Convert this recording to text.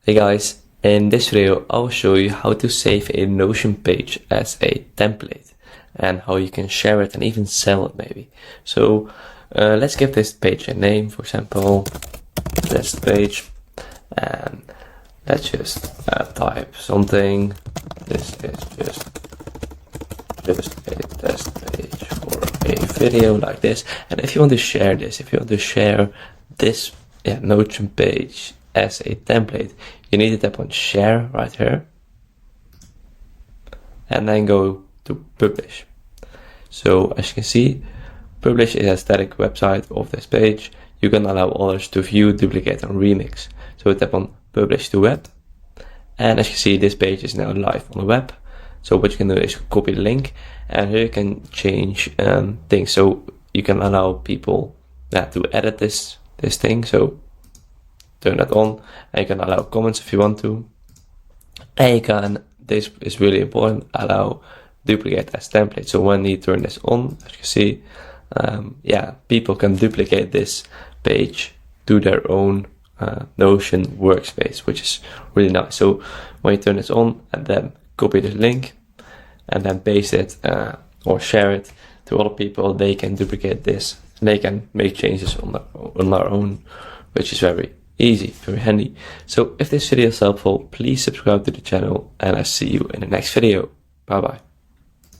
Hey guys, in this video I will show you how to save a Notion page as a template and how you can share it and even sell it maybe. So let's give this page a name, for example, test page, and let's just type something. This is just a test page for a video like this. And if you want to share this, Notion page as a template, you need to tap on share right here and then go to publish. So as you can see, publish is a static website of this page. You can allow others to view, duplicate, and remix. So tap on publish to web, and as you can see, this page is now live on the web. So what you can do is copy the link, and here you can change things. So you can allow people to edit this thing. So turn that on, and you can allow comments if you want to. And you can, this is really important, allow duplicate as template. So when you turn this on, as you can see, people can duplicate this page to their own Notion workspace, which is really nice. So when you turn this on, and then copy this link and then paste it or share it to other people, they can duplicate this. They can make changes on their own, which is very easy, very handy. So if this video is helpful, please subscribe to the channel, and I see you in the next video. Bye bye.